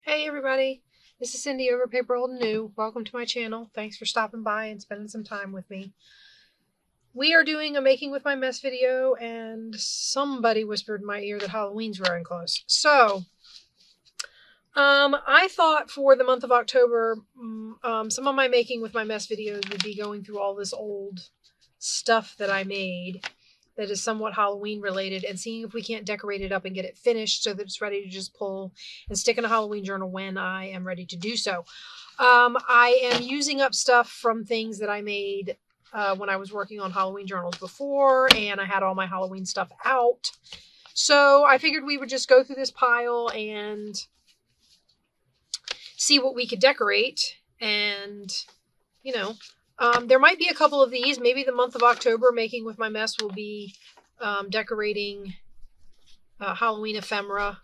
Hey everybody, this is Cindy over paper.old.new. Welcome to my channel. Thanks for stopping by and spending some time with me. We are doing a making with my mess video, and somebody whispered in my ear that Halloween's wearing close. So, I thought for the month of October, some of my making with my mess videos would be going through all this old stuff that I made that is somewhat Halloween related and seeing if we can't decorate it up and get it finished so that it's ready to just pull and stick in a Halloween journal when I am ready to do so. I am using up stuff from things that I made when I was working on Halloween journals before, and I had all my Halloween stuff out. So I figured we would just go through this pile and see what we could decorate. And, there might be a couple of these. Maybe the month of October, making with my mess, will be decorating Halloween ephemera.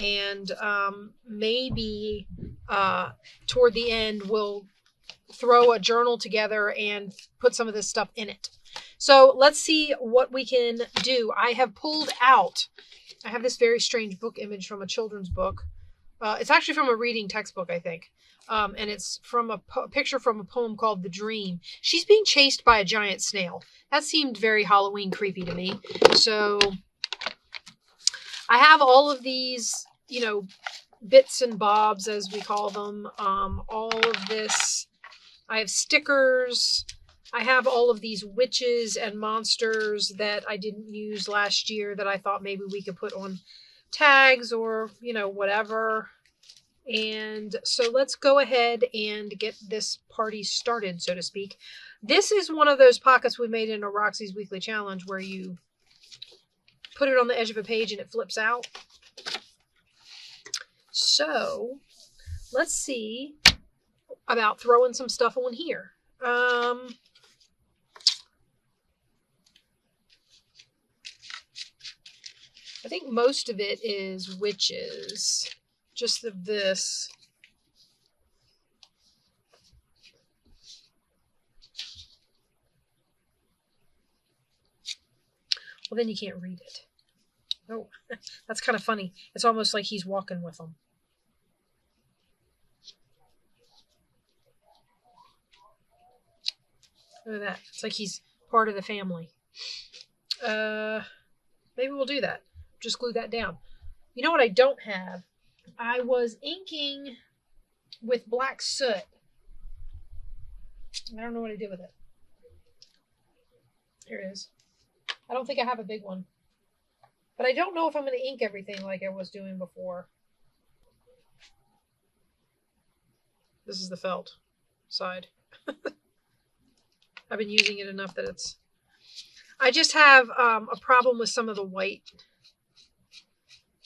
And maybe toward the end, we'll throw a journal together and put some of this stuff in it. So let's see what we can do. I have pulled out, I have this very strange book image from a children's book. It's actually from a reading textbook, I think. And it's from a picture from a poem called The Dream. She's being chased by a giant snail. That seemed very Halloween creepy to me. So I have all of these, bits and bobs, as we call them. All of this. I have stickers. I have all of these witches and monsters that I didn't use last year that I thought maybe we could put on tags or, whatever. And so let's go ahead and get this party started, so to speak. This is one of those pockets we made in a Roxy's Weekly Challenge where you put it on the edge of a page and it flips out. So let's see about throwing some stuff on here. I think most of it is witches. Just of this. Well, then you can't read it. Oh, that's kind of funny. It's almost like he's walking with them. Look at that. It's like he's part of the family. Maybe we'll do that. Just glue that down. You know what I don't have? I was inking with black soot. I don't know what I did with it. Here it is. I don't think I have a big one. But I don't know if I'm going to ink everything like I was doing before. This is the felt side. I've been using it enough that it's... I just have a problem with some of the white.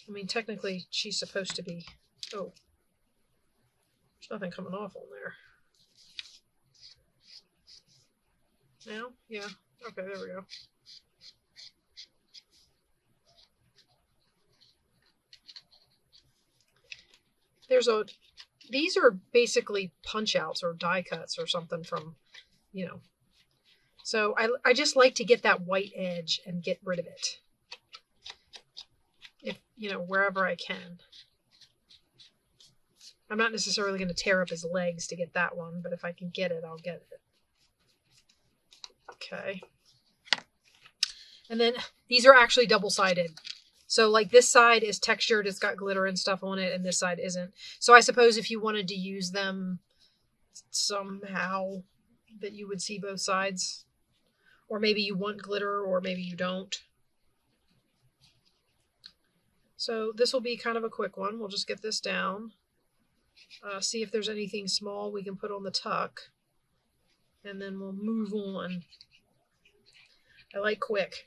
I mean, technically, she's supposed to be... Oh. There's nothing coming off on there. Now? Yeah. Okay, there we go. These are basically punch outs or die cuts or something from, So I just like to get that white edge and get rid of it. If, wherever I can. I'm not necessarily going to tear up his legs to get that one, but if I can get it, I'll get it. Okay. And then these are actually double-sided. So like this side is textured, it's got glitter and stuff on it, and this side isn't. So I suppose if you wanted to use them somehow that you would see both sides. Or maybe you want glitter, or maybe you don't. So this will be kind of a quick one. We'll just get this down. See if there's anything small we can put on the tuck. And then we'll move on. I like quick.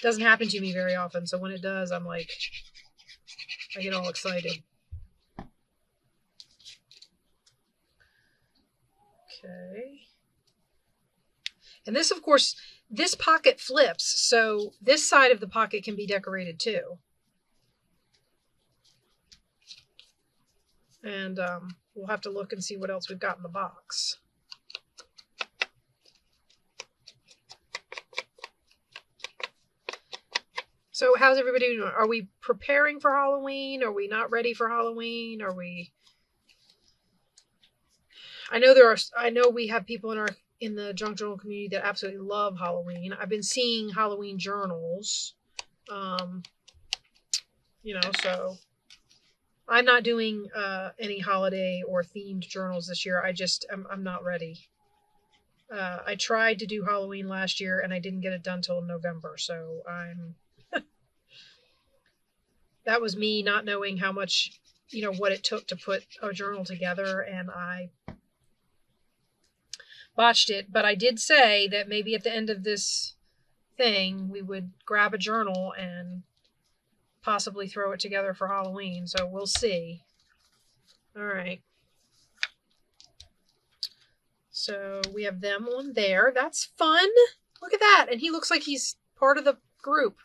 Doesn't happen to me very often, so when it does, I'm like, I get all excited. Okay. And this, of course, this pocket flips, so this side of the pocket can be decorated too. And we'll have to look and see what else we've got in the box. So how's everybody doing? Are we preparing for Halloween? Are we not ready for Halloween? Are we... I know we have people in the junk journal community that absolutely love Halloween. I've been seeing Halloween journals. So I'm not doing any holiday or themed journals this year. I'm not ready. I tried to do Halloween last year and I didn't get it done till November. So that was me not knowing how much, what it took to put a journal together, and I botched it. But I did say that maybe at the end of this thing, we would grab a journal and possibly throw it together for Halloween. So we'll see. All right. So we have them on there. That's fun. Look at that. And he looks like he's part of the group.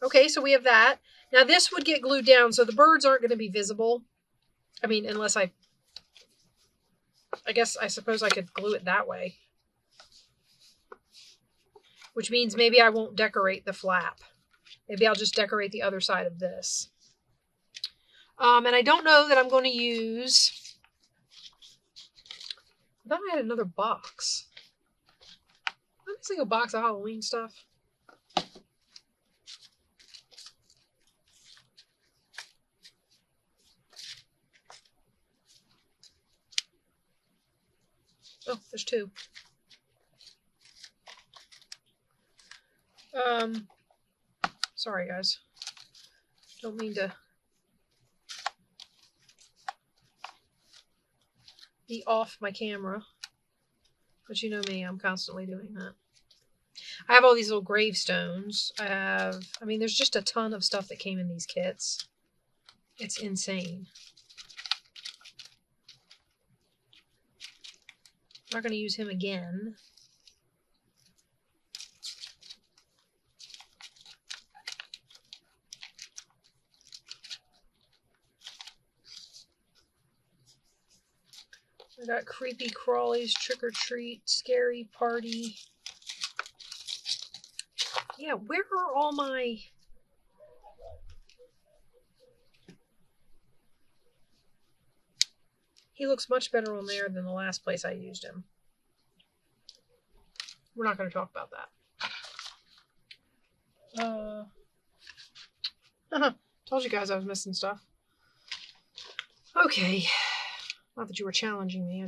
Okay, so we have that. Now this would get glued down, so the birds aren't going to be visible. I mean, unless I suppose I could glue it that way. Which means maybe I won't decorate the flap. Maybe I'll just decorate the other side of this. And I don't know that I'm going to use... I thought I had another box. I'm missing a box of Halloween stuff. Oh, there's two. Sorry guys. Don't mean to be off my camera. But you know me, I'm constantly doing that. I have all these little gravestones. There's just a ton of stuff that came in these kits. It's insane. I'm not going to use him again. I got Creepy Crawlies, Trick or Treat, Scary Party. Yeah, where are all my... He looks much better on there than the last place I used him. We're not going to talk about that. Told you guys I was missing stuff. Okay. Not that you were challenging me.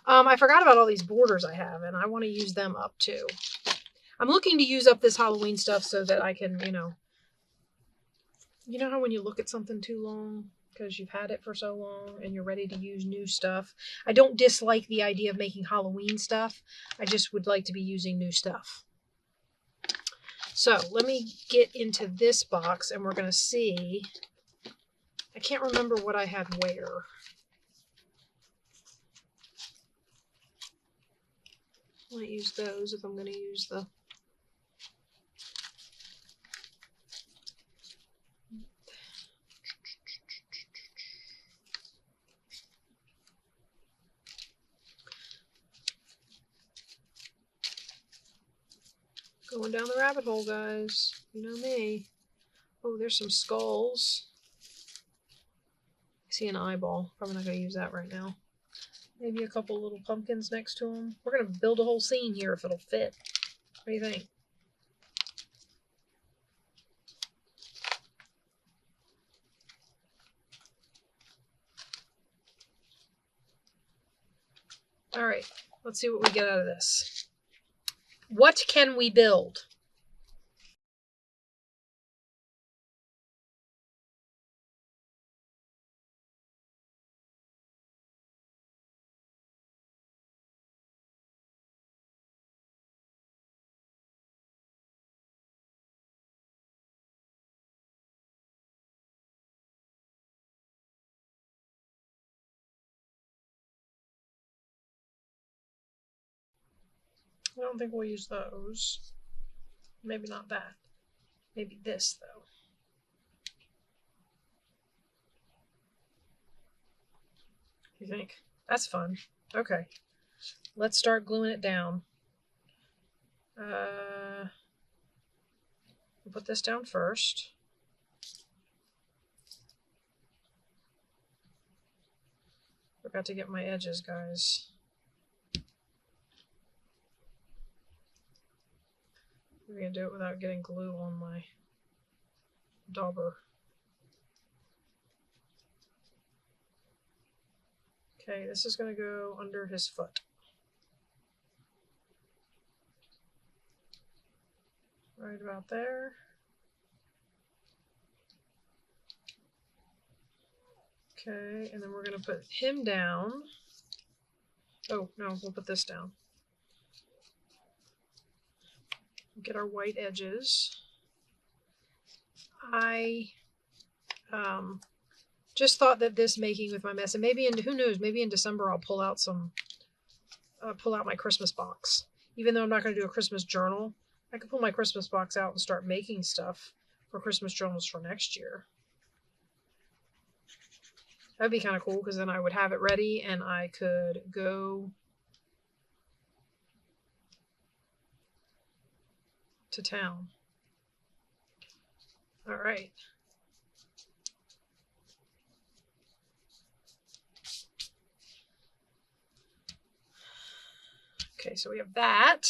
I forgot about all these borders I have, and I want to use them up too. I'm looking to use up this Halloween stuff so that I can, you know how when you look at something too long because you've had it for so long and you're ready to use new stuff. I don't dislike the idea of making Halloween stuff. I just would like to be using new stuff. So let me get into this box and we're going to see. I can't remember what I had where. I might use those if I'm going to use the... Going down the rabbit hole, guys. You know me. Oh, there's some skulls. I see an eyeball. Probably not going to use that right now. Maybe a couple little pumpkins next to them. We're going to build a whole scene here if it'll fit. What do you think? All right, let's see what we get out of this. What can we build? I don't think we'll use those. Maybe not that. Maybe this, though. You think? That's fun. Okay. Let's start gluing it down. I'll put this down first. Forgot to get my edges, guys. I'm going to do it without getting glue on my dauber. Okay, this is going to go under his foot. Right about there. Okay, and then we're going to put him down. Oh, no, we'll put this down. Get our white edges. I just thought that this making with my mess, and maybe who knows, maybe in December I'll pull out my Christmas box. Even though I'm not going to do a Christmas journal, I could pull my Christmas box out and start making stuff for Christmas journals for next year. That'd be kind of cool because then I would have it ready and I could go to town. All right. Okay, so we have that.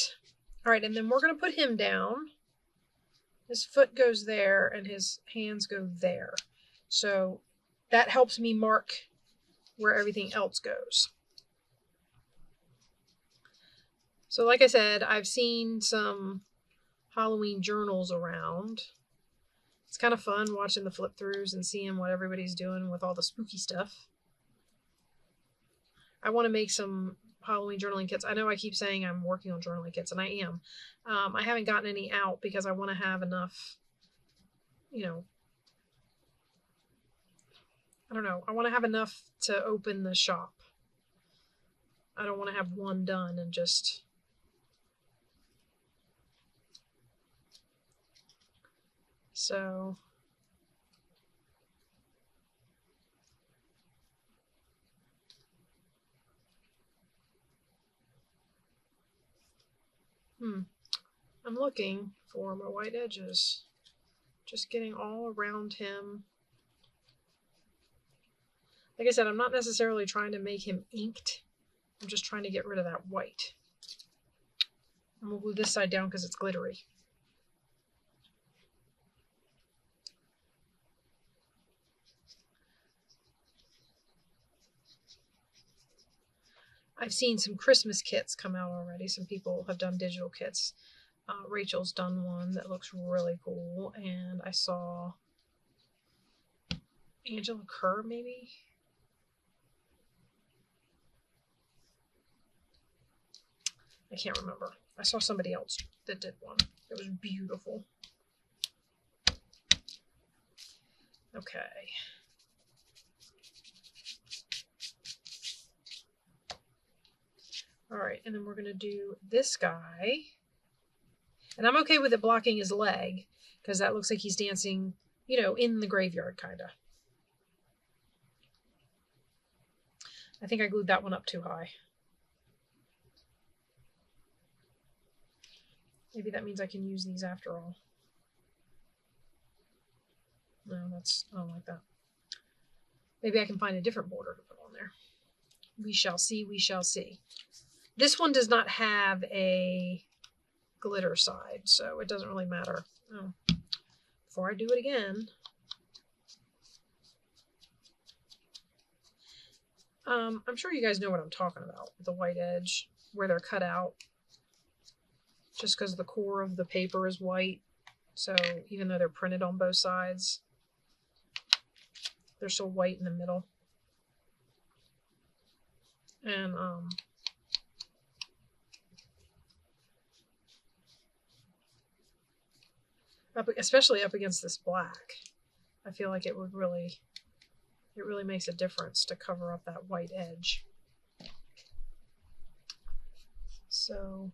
All right, and then we're going to put him down. His foot goes there and his hands go there. So that helps me mark where everything else goes. So like I said, I've seen some Halloween journals around. It's kind of fun watching the flip throughs and seeing what everybody's doing with all the spooky stuff. I want to make some Halloween journaling kits. I know I keep saying I'm working on journaling kits, and I am. I haven't gotten any out because I want to have enough, I don't know. I want to have enough to open the shop. I don't want to have one done and just... So... I'm looking for my white edges. Just getting all around him. Like I said, I'm not necessarily trying to make him inked. I'm just trying to get rid of that white. I'm going to glue this side down because it's glittery. I've seen some Christmas kits come out already. Some people have done digital kits. Rachel's done one that looks really cool. And I saw Angela Kerr, maybe? I can't remember. I saw somebody else that did one. It was beautiful. Okay. All right, and then we're going to do this guy. And I'm okay with it blocking his leg because that looks like he's dancing, in the graveyard, kind of. I think I glued that one up too high. Maybe that means I can use these after all. No, I don't like that. Maybe I can find a different border to put on there. We shall see, we shall see. This one does not have a glitter side, so it doesn't really matter. Oh, before I do it again. I'm sure you guys know what I'm talking about with the white edge, where they're cut out. Just because the core of the paper is white, so even though they're printed on both sides, they're still white in the middle. And especially up against this black, I feel like it really makes a difference to cover up that white edge. So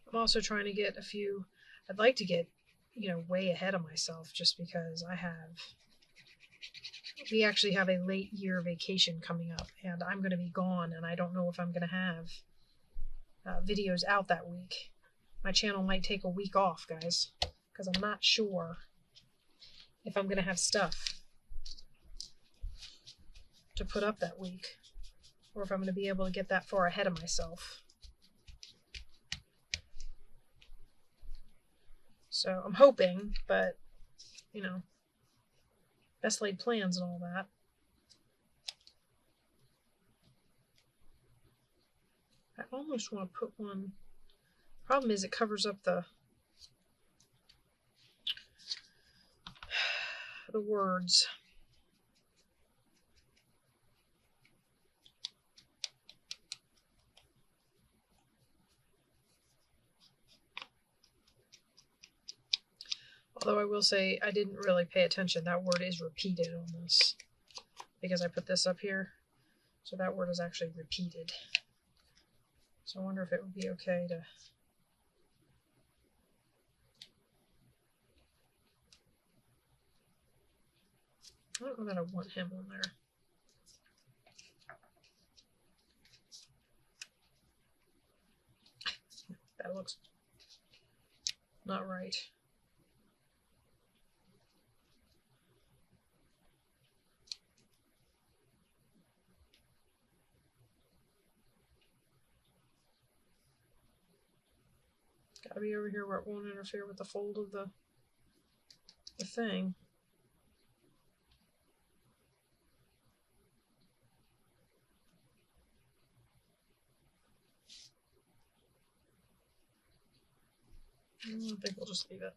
I'm also trying to get I'd like to get, way ahead of myself just because we actually have a late year vacation coming up and I'm going to be gone and I don't know if I'm going to have videos out that week. my channel might take a week off, guys, because I'm not sure if I'm going to have stuff to put up that week, or if I'm going to be able to get that far ahead of myself. So I'm hoping, but, you know, best laid plans and all that. I almost want to put one. Problem is it covers up the words. Although I will say I didn't really pay attention. That word is repeated on this because I put this up here. So that word is actually repeated. So I wonder if it would be okay to... I don't know that I want him on there. That looks not right. Gotta be over here where it won't interfere with the fold of the thing. I think we'll just leave it.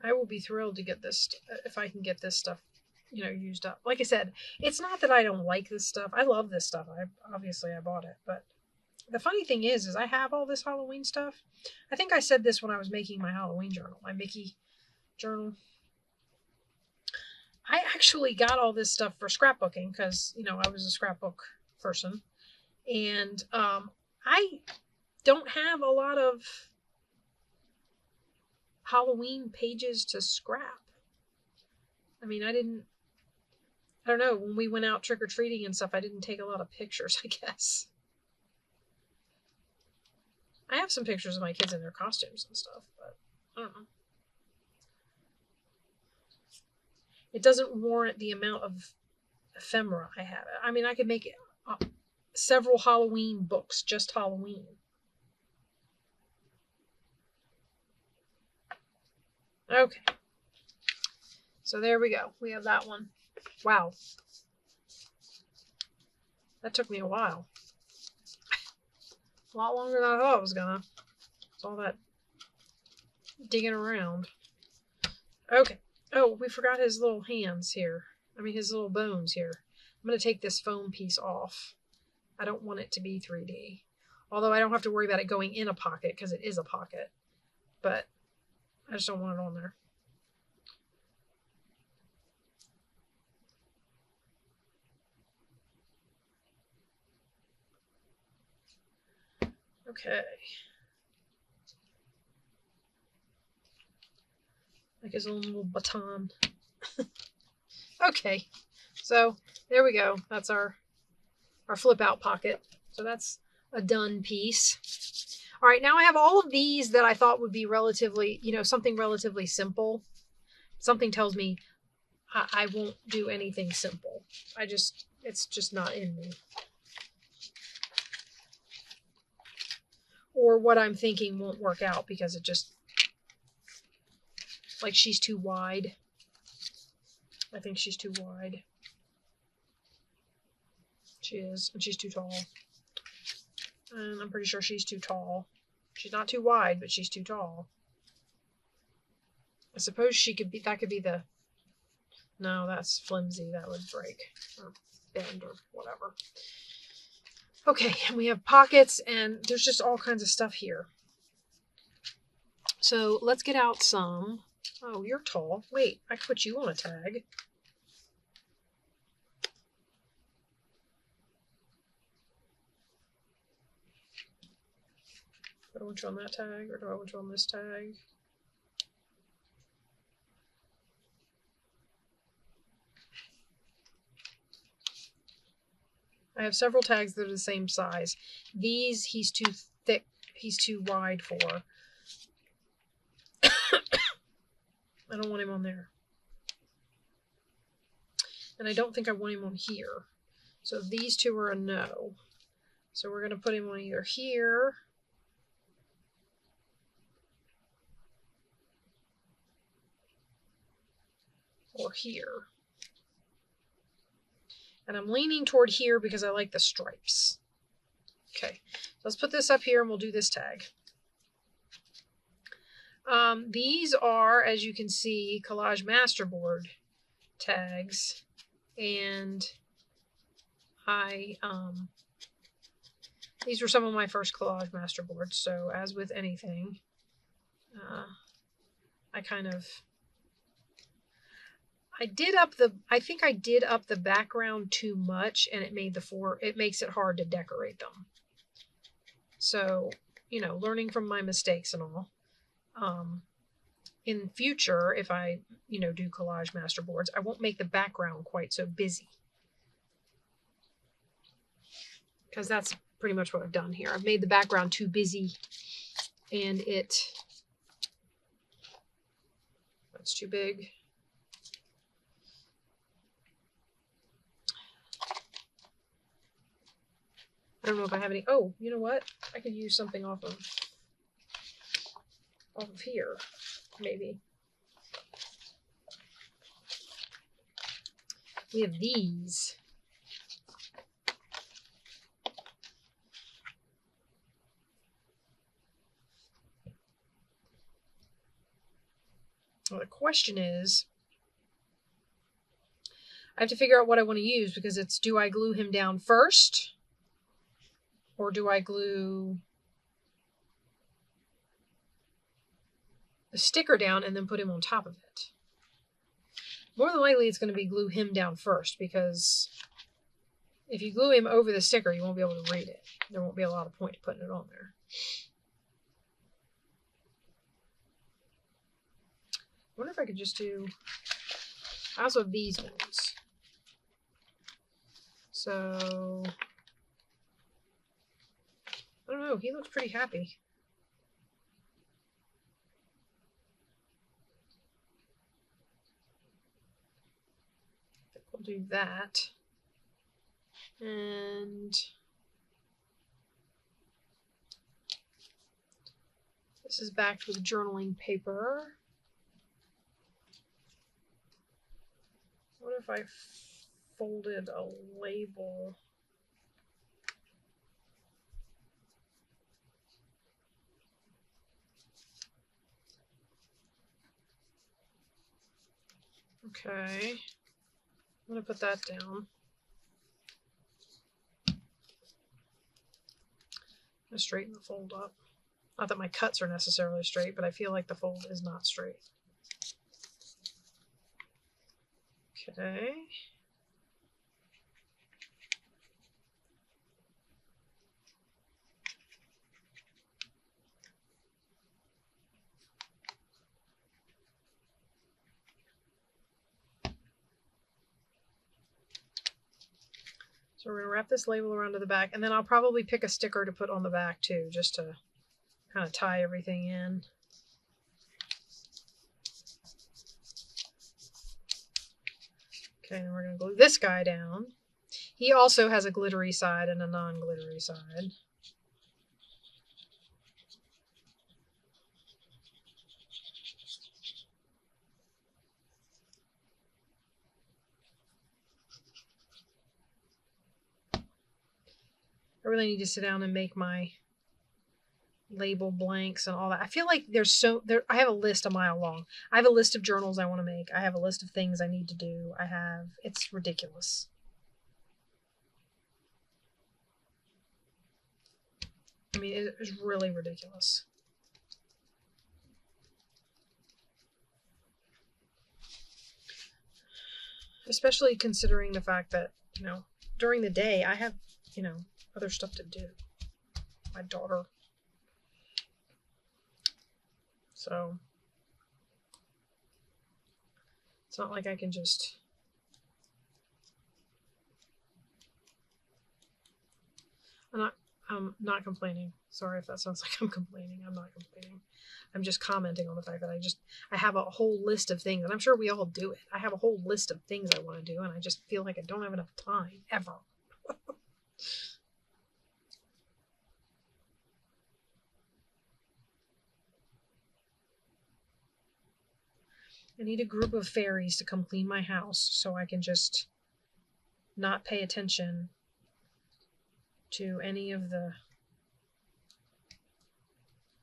I will be thrilled to get this, if I can get this stuff, you know, used up. Like I said, it's not that I don't like this stuff. I love this stuff. Obviously I bought it, but the funny thing is I have all this Halloween stuff. I think I said this when I was making my Halloween journal, my Mickey journal. I actually got all this stuff for scrapbooking because, you know, I was a scrapbook person. And I don't have a lot of Halloween pages to scrap. I mean, I don't know, when we went out trick-or-treating and stuff, I didn't take a lot of pictures, I guess. I have some pictures of my kids in their costumes and stuff, but I don't know. It doesn't warrant the amount of ephemera I have. I mean, I could make several Halloween books, just Halloween. Okay. So there we go. We have that one. Wow. That took me a while. A lot longer than I thought it was gonna. It's all that digging around. Okay. Oh, we forgot his little hands here. I mean, his little bones here. I'm going to take this foam piece off. I don't want it to be 3D. Although I don't have to worry about it going in a pocket because it is a pocket. But I just don't want it on there. Okay. Like his own little baton. Okay. So there we go. That's our flip out pocket. So that's a done piece. All right, now I have all of these that I thought would be relatively, you know, something relatively simple. Something tells me I won't do anything simple. It's just not in me. Or what I'm thinking won't work out because it just, like, she's too wide. I think she's too wide. She is, and she's too tall. And I'm pretty sure she's too tall. She's not too wide, but she's too tall. I suppose she could be, that could be the, no, that's flimsy. That would break or bend or whatever. Okay, and we have pockets, and there's just all kinds of stuff here. So let's get out some. Oh, you're tall. Wait, I could put you on a tag. Do I want you on that tag, or do I want you on this tag? I have several tags that are the same size. These, he's too thick. He's too wide for. I don't want him on there. And I don't think I want him on here. So these two are a no. So we're going to put him on either here or here. And I'm leaning toward here because I like the stripes. Okay, let's put this up here and we'll do this tag. These are, as you can see, Collage Masterboard tags. And these were some of my first Collage Masterboards. So as with anything, I think I did up the background too much, and it makes it hard to decorate them. So, you know, learning from my mistakes and all. In future, if I, you know, do Collage Masterboards, I won't make the background quite so busy. Because that's pretty much what I've done here. I've made the background too busy, and that's too big. I don't know if I have any. Oh, you know what? I could use something off of here, maybe. We have these. Well, the question is, I have to figure out what I want to use, because it's, do I glue him down first? Or do I glue the sticker down and then put him on top of it? More than likely it's going to be glue him down first, because if you glue him over the sticker, you won't be able to read it. There won't be a lot of point to putting it on there. I wonder if I could just do, I also have these ones. So, I don't know, he looks pretty happy. I think we'll do that. And this is backed with journaling paper. What if I folded a label? Okay, I'm going to put that down. I'm going to straighten the fold up. Not that my cuts are necessarily straight, but I feel like the fold is not straight. Okay. So we're going to wrap this label around to the back, and then I'll probably pick a sticker to put on the back too, just to kind of tie everything in. Okay, and we're going to glue this guy down. He also has a glittery side and a non-glittery side. I really need to sit down and make my label blanks and all that. I feel like I have a list a mile long. I have a list of journals I want to make. I have a list of things I need to do. It's ridiculous. I mean, it is really ridiculous. Especially considering the fact that, you know, during the day I have, you know, other stuff to do. My daughter. So it's not like I can just I'm not complaining. Sorry if that sounds like I'm complaining. I'm not complaining. I'm just commenting on the fact that I have a whole list of things, and I'm sure we all do it. I have a whole list of things I want to do, and I just feel like I don't have enough time, ever. I need a group of fairies to come clean my house so I can just not pay attention to any of the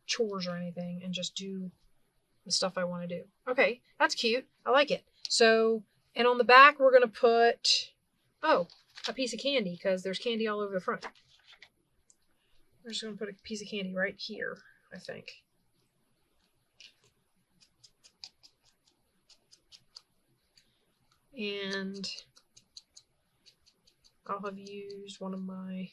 chores or anything and just do the stuff I want to do. Okay, that's cute. I like it. So, and on the back, we're going to put, oh, a piece of candy because there's candy all over the front. We're just going to put a piece of candy right here, I think. And I'll have used one of my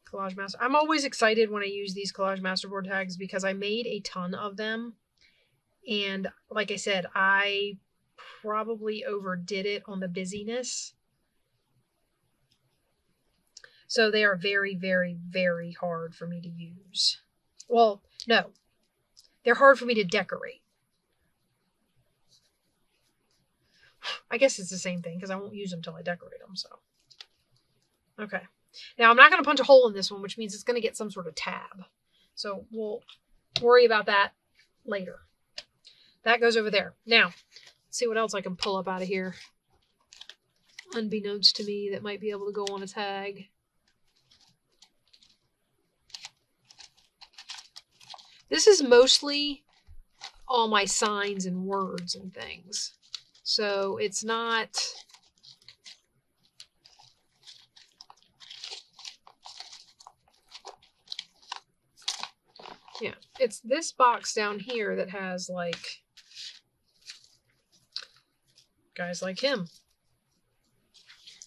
collage master. I'm always excited when I use these collage masterboard tags because I made a ton of them. And like I said, I probably overdid it on the busyness. So they are very, very, very hard for me to use. Well, no. They're hard for me to decorate. I guess it's the same thing because I won't use them until I decorate them. So, okay. Now, I'm not going to punch a hole in this one, which means it's going to get some sort of tab. So we'll worry about that later. That goes over there. Now, let's see what else I can pull up out of here. Unbeknownst to me, that might be able to go on a tag. This is mostly all my signs and words and things. So it's not... Yeah, it's this box down here that has like guys like him.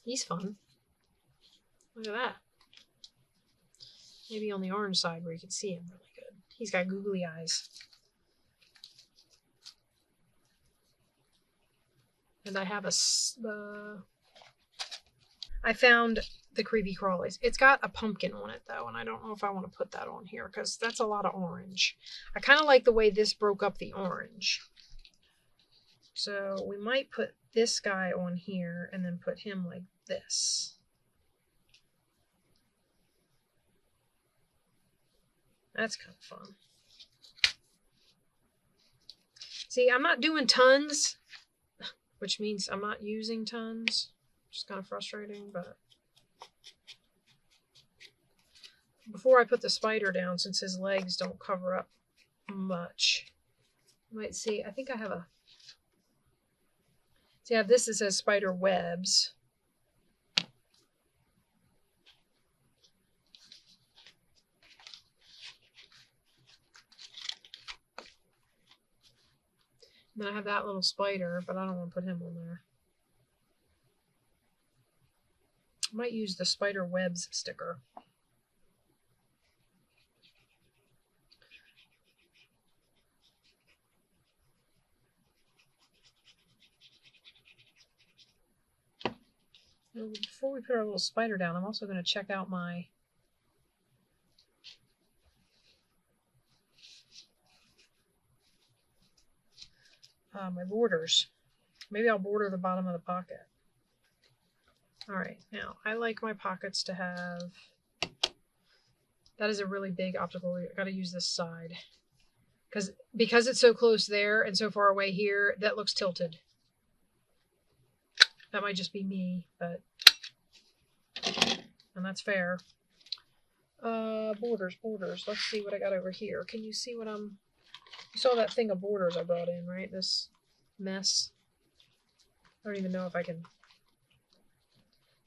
He's fun. Look at that. Maybe on the orange side where you can see him really good. He's got googly eyes. And I have I found the Creepy Crawlies. It's got a pumpkin on it though, and I don't know if I want to put that on here because that's a lot of orange. I kind of like the way this broke up the orange. So we might put this guy on here and then put him like this. That's kind of fun. See, I'm not doing tons, which means I'm not using tons. Which is kind of frustrating, but before I put the spider down, since his legs don't cover up much, you might see, I think I have a, see, I have this that says spider webs. And then I have that little spider, but I don't want to put him on there. I might use the spider webs sticker. Before we put our little spider down, I'm also going to check out my my borders. Maybe I'll border the bottom of the pocket. All right, now I like my pockets to have, that is a really big optical, I got to use this side because it's so close there and so far away here, that looks tilted. That might just be me, but, and that's fair. Borders. Let's see what I got over here. Can you see what you saw that thing of borders I brought in, right? This mess. I don't even know if I can.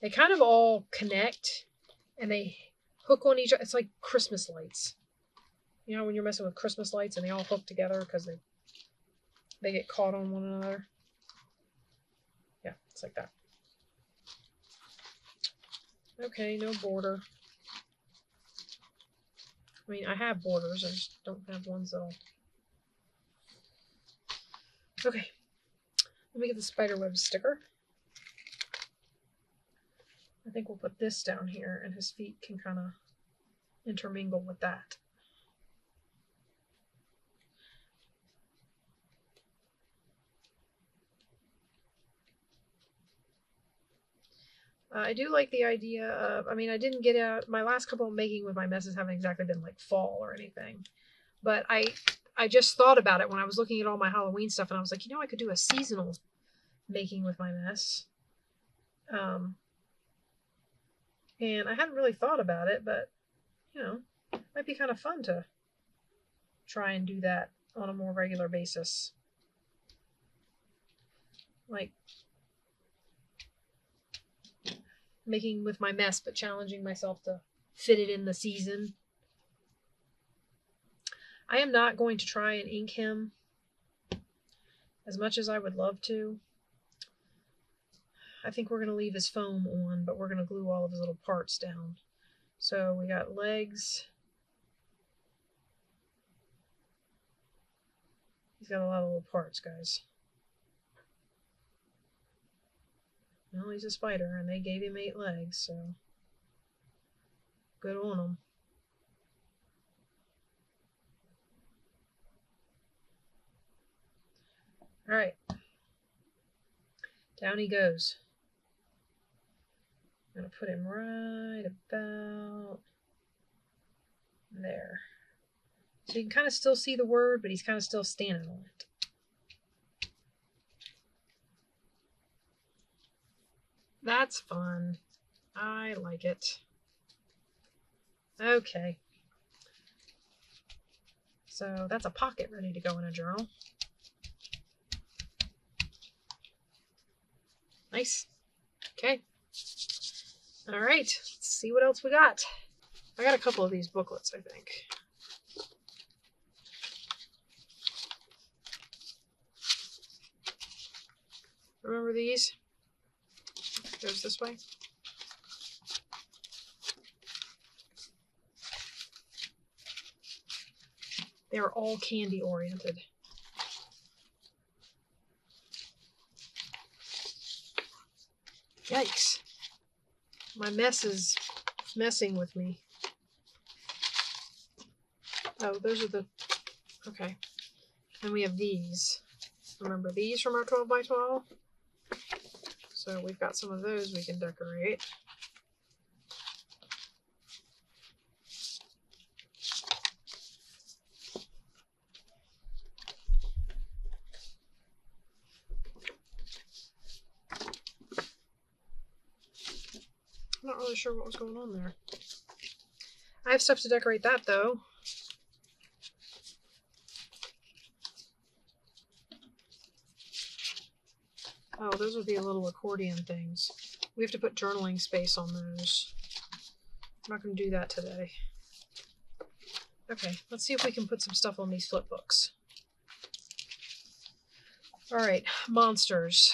They kind of all connect and they hook on each other. It's like Christmas lights. You know when you're messing with Christmas lights and they all hook together because they get caught on one another? Yeah, it's like that. Okay, no border. I mean, I have borders. I just don't have ones that'll... Okay. Let me get the spiderweb sticker. I think we'll put this down here and his feet can kind of intermingle with that. I do like the idea of, I mean, I didn't get out, my last couple of making with my messes haven't exactly been like fall or anything, but I just thought about it when I was looking at all my Halloween stuff, and I was like, I could do a seasonal making with my mess. And I hadn't really thought about it, but, it might be kind of fun to try and do that on a more regular basis. Like, making with my mess, but challenging myself to fit it in the season. I am not going to try and ink him as much as I would love to. I think we're going to leave his foam on, but we're going to glue all of his little parts down. So we got legs. He's got a lot of little parts, guys. Well, he's a spider, and they gave him 8 legs, so good on him. All right. Down he goes. I'm going to put him right about there. So you can kind of still see the word, but he's kind of still standing on it. That's fun. I like it. Okay. So that's a pocket ready to go in a journal. Nice. Okay. All right. Let's see what else we got. I got a couple of these booklets, I think. Remember these? Goes this way. They're all candy oriented. Yikes. My mess is messing with me. Oh, those are the... Okay. And we have these. Remember these from our 12 by 12? So we've got some of those we can decorate. I'm not really sure what was going on there. I have stuff to decorate that, though. Oh, those are the little accordion things. We have to put journaling space on those. I'm not going to do that today. Okay, let's see if we can put some stuff on these flip books. All right, monsters.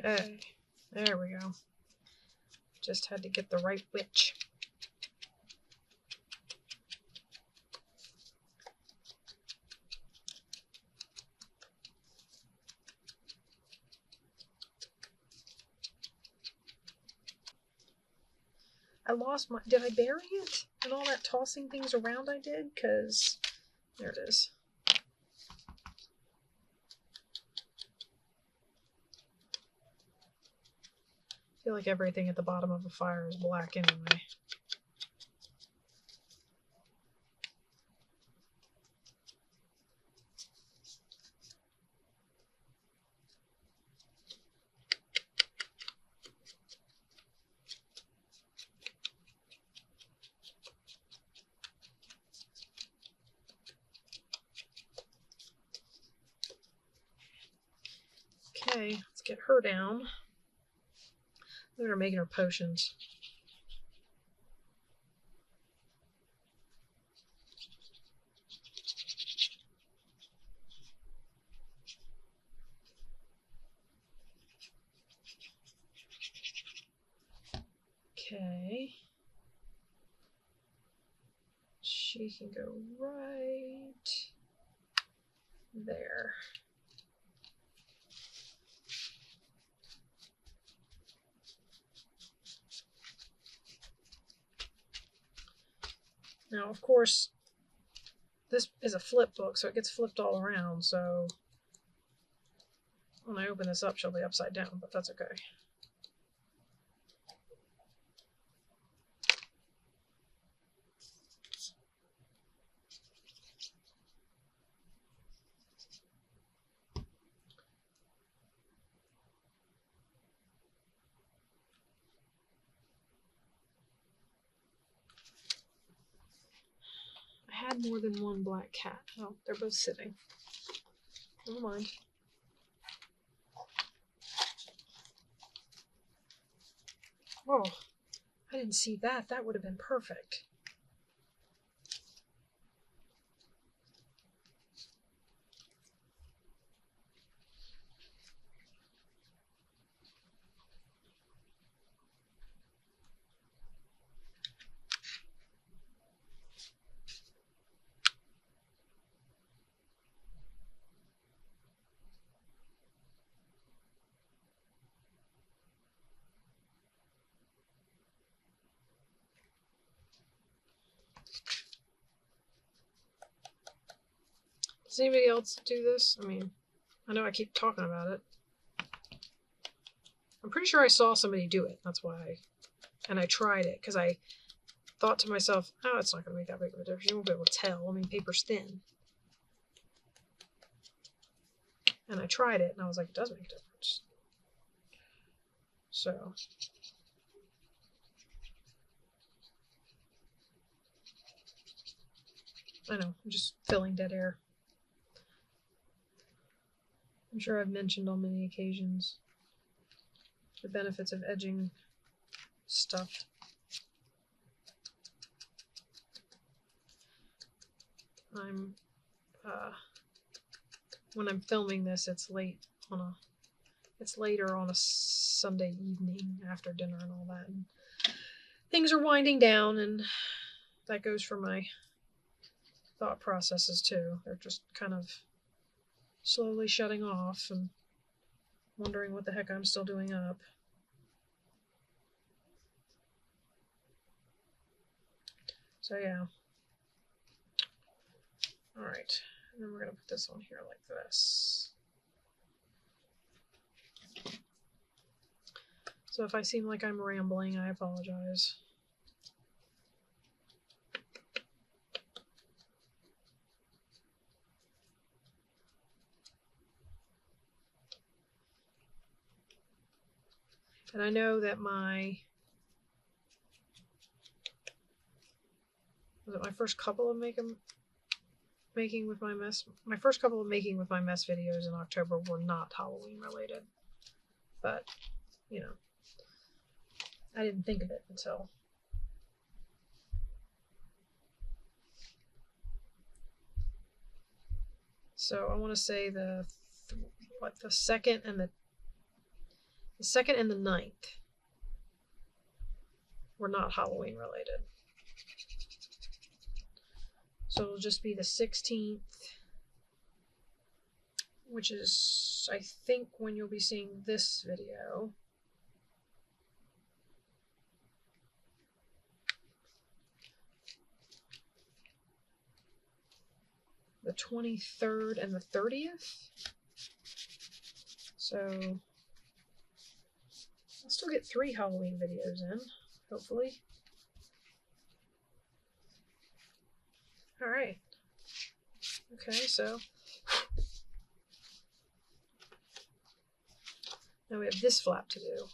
Okay, there we go. Just had to get the right witch. I lost my... Did I bury it? And all that tossing things around I did? Because... There it is. I feel like everything at the bottom of a fire is black anyway. Okay, let's get her down. Look at her making her potions. Okay. She can go right there. Now, of course, this is a flip book, so it gets flipped all around, so when I open this up, she'll be upside down, but that's okay. I had more than one black cat. Oh, they're both sitting. Never mind. Oh, I didn't see that. That would have been perfect. Does anybody else do this? I mean, I know I keep talking about it. I'm pretty sure I saw somebody do it. That's why and I tried it because I thought to myself, oh, it's not going to make that big of a difference. You won't be able to tell. I mean, paper's thin. And I tried it, and I was like, it does make a difference. So... I know, I'm just filling dead air. I'm sure I've mentioned on many occasions the benefits of edging stuff. When I'm filming this, it's later on a Sunday evening after dinner and all that. And things are winding down, and that goes for my thought processes too. They're just kind of slowly shutting off and wondering what the heck I'm still doing up. So yeah. Alright, and then we're going to put this on here like this. So if I seem like I'm rambling, I apologize. And I know that my first couple of making with my mess videos in October were not Halloween related. But, you know, I didn't think of it until so I want to say the second and the 9th were not Halloween related. So it'll just be the 16th, which is, I think, when you'll be seeing this video. the 23rd and the 30th. So I'll still get 3 Halloween videos in, hopefully. Alright. Okay, so now we have this flap to do.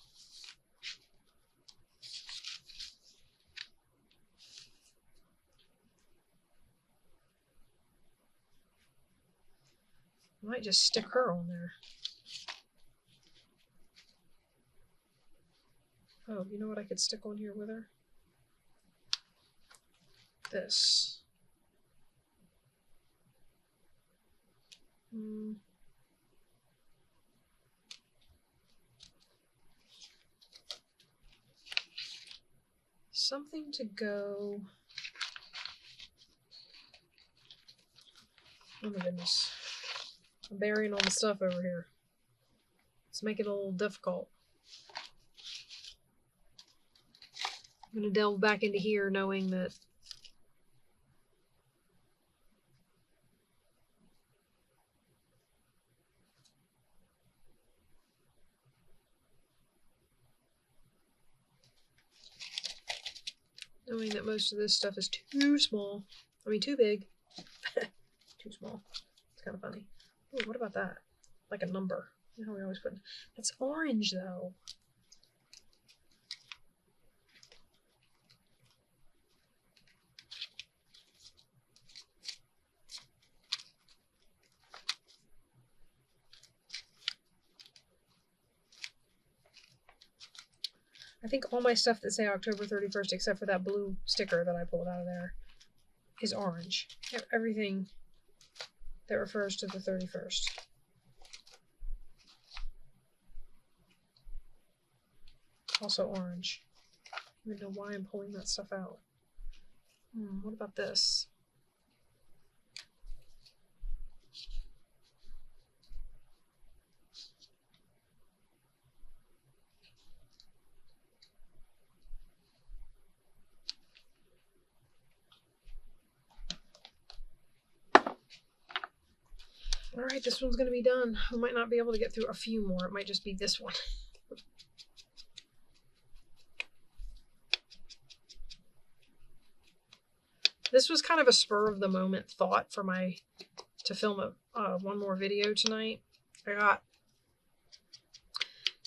I might just stick her on there. Oh, you know what I could stick on here with her? This. Something to go. Oh my goodness. I'm burying all the stuff over here. Let's make it a little difficult. I'm going to delve back into here knowing that most of this stuff is too small. I mean, too big. Too small. It's kind of funny. Ooh, what about that? Like a number. You know how we always put... That's orange, though. I think all my stuff that say October 31st, except for that blue sticker that I pulled out of there, is orange. Everything that refers to the 31st. Also orange. I don't even know why I'm pulling that stuff out. What about this? Alright, this one's going to be done. We might not be able to get through a few more. It might just be this one. This was kind of a spur of the moment thought for to film one more video tonight. I got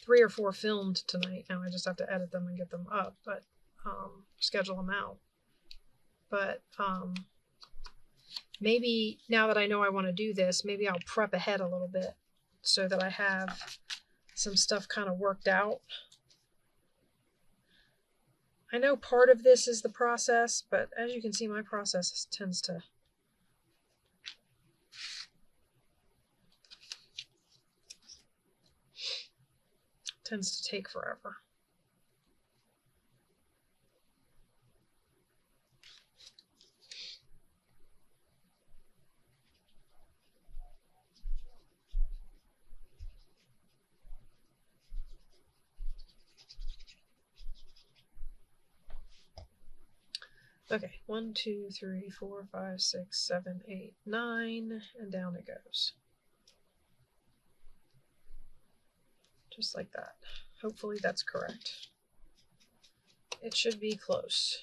3 or 4 filmed tonight. Now I just have to edit them and get them up, but schedule them out. But maybe now that I know I want to do this, maybe I'll prep ahead a little bit so that I have some stuff kind of worked out. I know part of this is the process, but as you can see, my process tends to take forever. Okay, 1, 2, 3, 4, 5, 6, 7, 8, 9, and down it goes. Just like that. Hopefully that's correct. It should be close.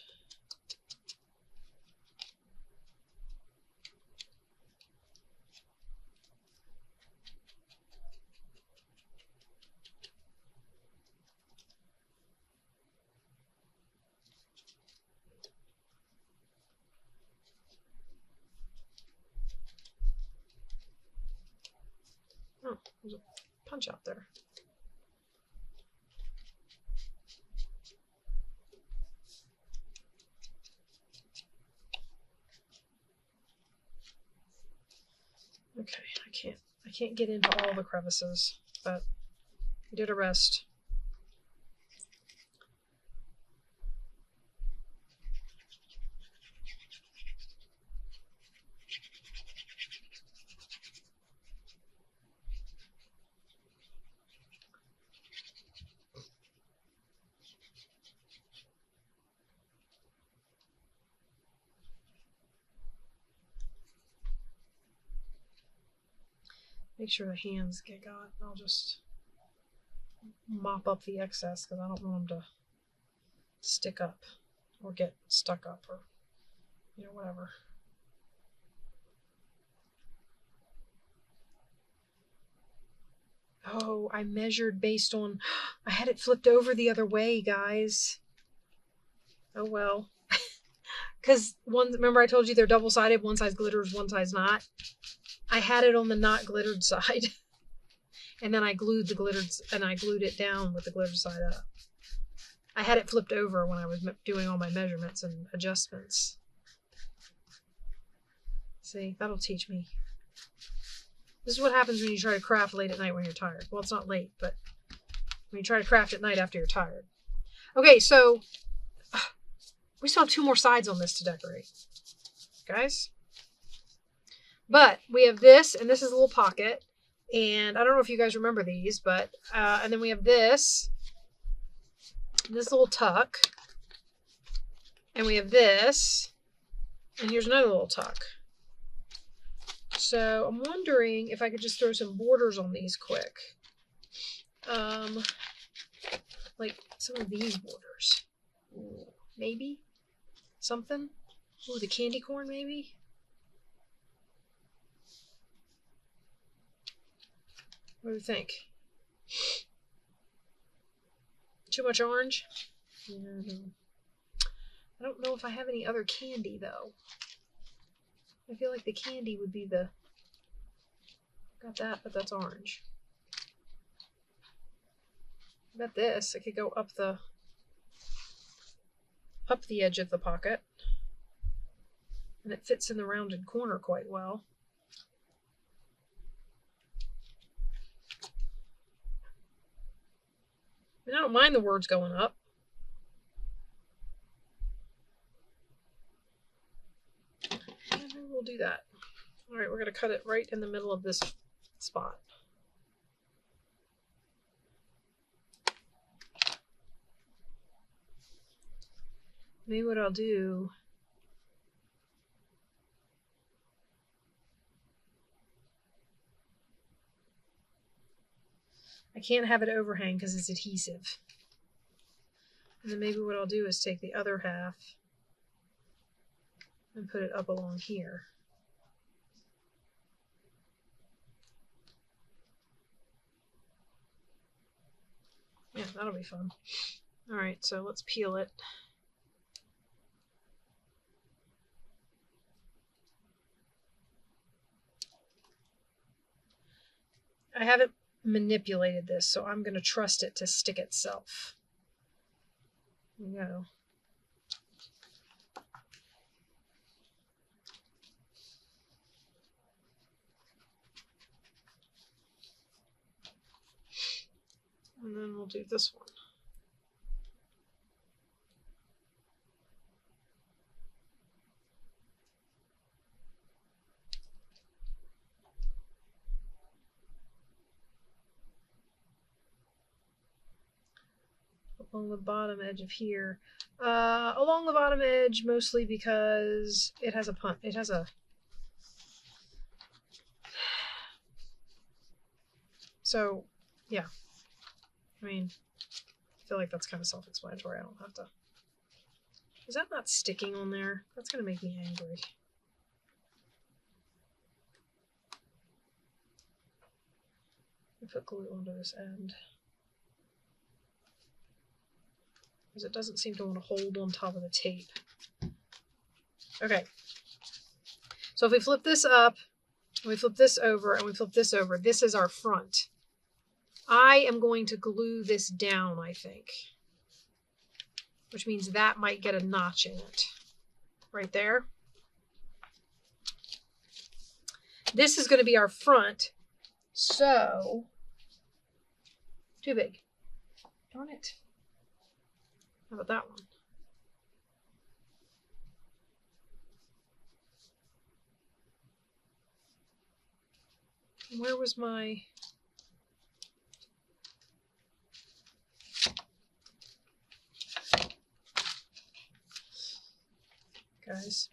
Oh, there's a punch out there. Okay, I can't get into all the crevices, but I did a rest. Make sure the hands get got. I'll just mop up the excess because I don't want them to stick up or get stuck up or, you know, whatever. Oh, I measured based on, I had it flipped over the other way, guys. Oh well. Because one, remember I told you they're double-sided, one side's glitters, one side's not. I had it on the not glittered side. And then I glued the glittered, and I glued it down with the glittered side up. I had it flipped over when I was doing all my measurements and adjustments. See, that'll teach me. This is what happens when you try to craft late at night when you're tired. Well, it's not late, but when you try to craft at night after you're tired. Okay, so we still have 2 more sides on this to decorate, guys. But we have this, and this is a little pocket. And I don't know if you guys remember these, but, and then we have this little tuck. And we have this, and here's another little tuck. So I'm wondering if I could just throw some borders on these quick. Like some of these borders. Ooh, maybe? Something? Ooh, the candy corn maybe? What do you think? Too much orange? Yeah, I don't know if I have any other candy though. I feel like the candy would be the... Got that, but that's orange. I got this. It could go up the edge of the pocket. And it fits in the rounded corner quite well. And I don't mind the words going up. And then we'll do that. Alright, we're going to cut it right in the middle of this spot. Maybe what I'll do... I can't have it overhang because it's adhesive. And then maybe what I'll do is take the other half and put it up along here. Yeah, that'll be fun. Alright, so let's peel it. I haven't manipulated this, so I'm going to trust it to stick itself. There we go. And then we'll do this one. Along the bottom edge of here. Along the bottom edge mostly because it has a punt. It has a... So, yeah. I mean, I feel like that's kind of self-explanatory. I don't have to... Is that not sticking on there? That's going to make me angry. I put glue onto this end. Because it doesn't seem to want to hold on top of the tape. Okay. So if we flip this up, and we flip this over, and we flip this over, this is our front. I am going to glue this down, I think. Which means that might get a notch in it. Right there. This is going to be our front. So, too big. Darn it. How about that one? Where was my... Guys.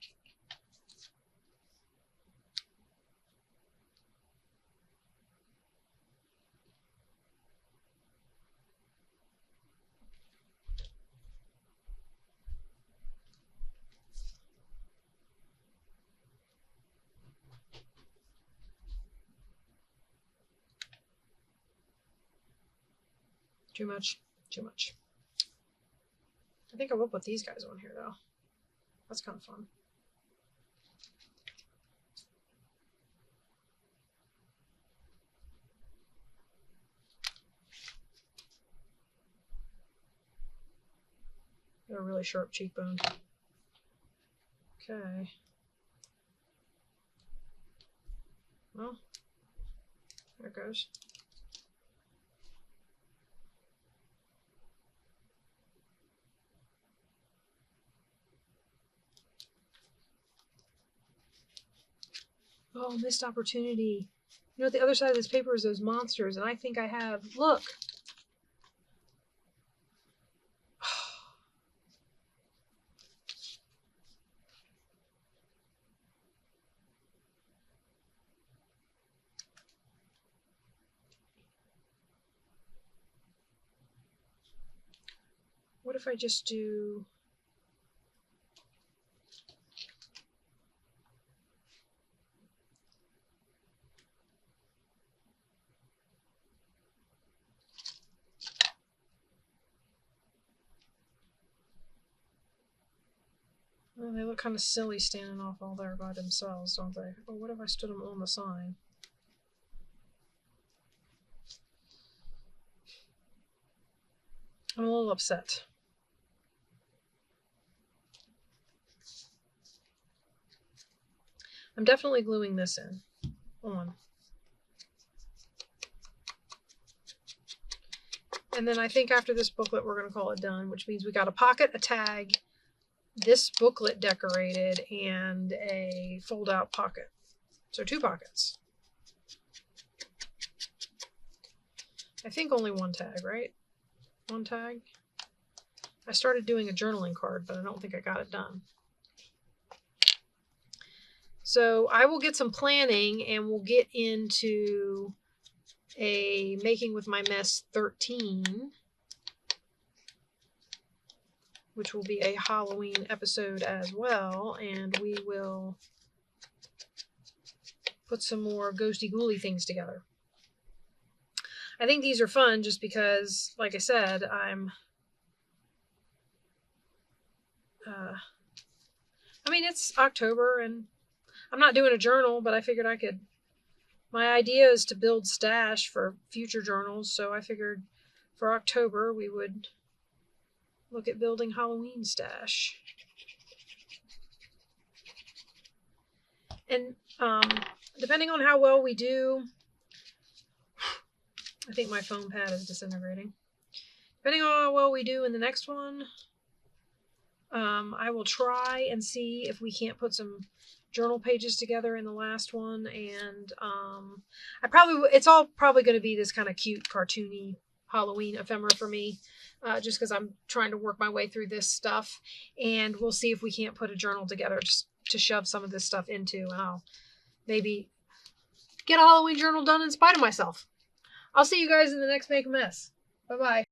Too much? Too much. I think I will put these guys on here, though. That's kind of fun. Got a really sharp cheekbone. Okay. Well, there it goes. Oh, missed opportunity. You know, the other side of this paper is those monsters, and I think I have... Look! What if I just do... Oh, they look kind of silly standing off all there by themselves, don't they? Oh, what if I stood them on the sign? I'm a little upset. I'm definitely gluing this in. On. And then I think after this booklet, we're going to call it done, which means we got a pocket, a tag, this booklet decorated, and a fold-out pocket. So 2 pockets. I think only 1 tag, right? 1 tag. I started doing a journaling card, but I don't think I got it done. So I will get some planning, and we'll get into a Making with My Mess 13, which will be a Halloween episode as well, and we will put some more ghosty ghouly things together. I think these are fun just because, like I said, I mean, it's October and I'm not doing a journal, but I figured I could, my idea is to build stash for future journals, so I figured for October we would look at building Halloween stash. And depending on how well we do, I think my foam pad is disintegrating. Depending on how well we do in the next one, I will try and see if we can't put some journal pages together in the last one, and it's all probably going to be this kind of cute, cartoony Halloween ephemera for me, just because I'm trying to work my way through this stuff, and we'll see if we can't put a journal together just to shove some of this stuff into, and I'll maybe get a Halloween journal done in spite of myself. I'll see you guys in the next Make a Mess. Bye-bye.